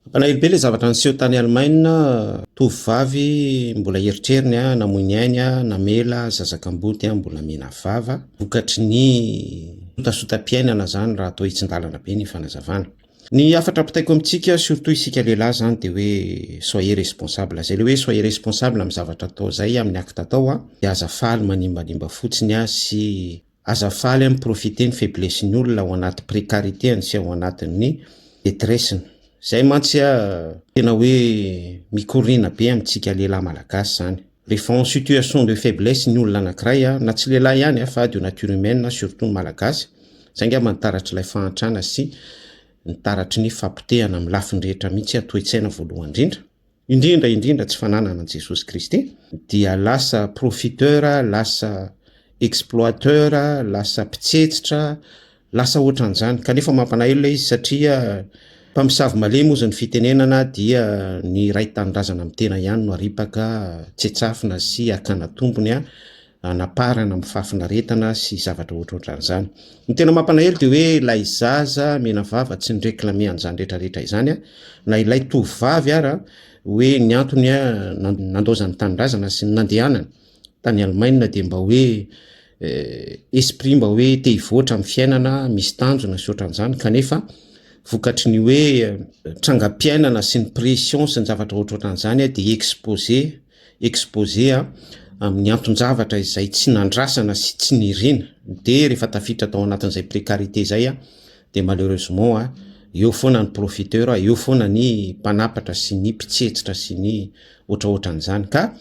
Ampanahilobe le zavatra niseho tany Allemagne, tovovavy mbola eritreriny namoiny ainy namela zazakamboty mbola mena vava vokatry ny sotasotam-piainana zany raha atao hitsin-dalana be ny fanazavana. Ny afatra apitaiko amintsika surtout isika lehilahy zany de hoe soyez responsable. Zay le hoe soyez responsable amin'ny zavatra atao zay amin'ny acte atao de azafaly manimbanimba fotsiny sy azafaly miprofiter ny faiblesse ny olona ao anaty précarité sy ao anatin'ny détresse. Zay mantsy tena hoe mikorina be amintsika lehilahy malagasy zany. Rehefa en situation de faiblesse ny olona anankiray na tsy lehilahy ihany fa de nature humaine surtout ny malagasy. Zay ngamba nitaratry ilay fahantrana sy nitaratry ny fampitehana amin'ny lafiny rehetra mihitsy toe-tsaina voalohany indrindra tsy fananana an Jesosy Kristy dia lasa profiteur, lasa exploiteur, lasa mpitsetsitra, lasa ohatran'izany. Kanefa mampalahelo izy satria mpamosavy malemy ozy ny fitenenana dia ny ray tanindrazana amin'ny tena ihany no aripaka tsetsafina sy akana tombony anaparana amin'ny fafinaretana sy zavatra ohatrohatran'izany. Ny tena mampalahelo dia hoe ilay zaza mena vava tsy ny réclamer an'izany rehetrarehetra izany na ilay tovovavy ara hoe ny antony nandozany tanindrazana sy ny nandehanana tany Allemagne dia mba hoe esprit mba hoe te hivoatra amin'ny fiainana misy tanjona sy ohatran'izany kanefa vokatry ny hoe trangam-piainana sy ny pression sy ny zavatra ohatrohatran'izany dia exposé amin'ny anton-javatra izay tsy nandrasana sy tsy nirina dia rehefa tafiditra tao anatin'izay précarité zay dia malheureusement eo foana ny profiteur, eo foana ny mpanapatra sy ny mpitsetsitra sy ny ohatrohatran'izany. Ka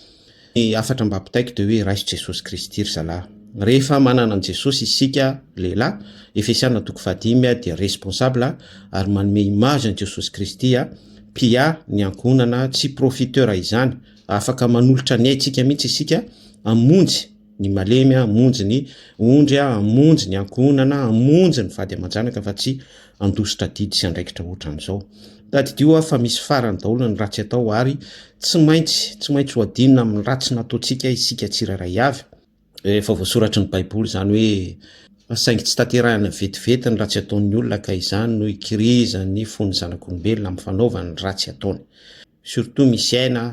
ny afatra mba ampitaiko dia hoe raiso Jesosy Kristy ry zalahy. Rehefa manana an Jesosy isika lehilahy, Efesiana 5 dia responsable ary manome image an Jesosy Kristy pia ny ankonana tsy profiteur izany, afaka manolotra ny aitsika mihitsy isika amonjy ny malemy, amonjy ny ondry, amonjy ny ankonana, amonjy ny vady aman-janaka fa tsy andositra didy sy andraikitra ohatran'izao. Tadidio fa misy farany daholo ny ratsy atao ary tsy maintsy ho adinina amin'ny ratsy nataontsika isika tsirairay avy. Efa voasoratry ny Baiboly zany hoe saingy tsy tanterahana vetivety ny ratsy ataon'ny olona ka izany no ikirizany ny fony zanak'olombelona amin'ny fanaovany ny ratsy ataony. Surtout misy aina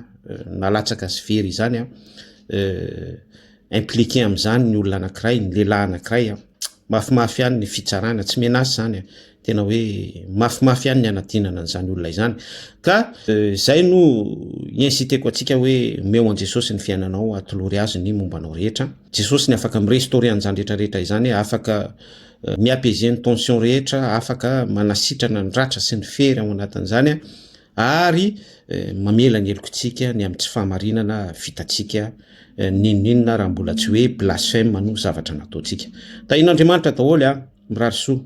nalatsaka sy very izany impliqué amin'izany ny olona anankiray, ny lehilahy anankiray mafimafy ihany ny fitsarana tsy menasy zany tena hoe mafimafy ihany ny anadinana an'izany olona izany. Ka zay no inciteko atsika hoe meo an Jesosy ny fiainanao atolory azy ny mombanao rehetra. Jesosy ny afaka mirestaurer an'izany rehetrarehetra izany, afaka miapaiser ny tension rehetra, afaka manasitrana ny ratra sy ny fery ao anatin'izany ary mamela ny helokontsika ny amin'ny tsy fahamarinana vitatsika ninona raha mbola tsy hoe blasphème no zavatra nataontsika. Tahin'Andriamanitra daholo mirary soa.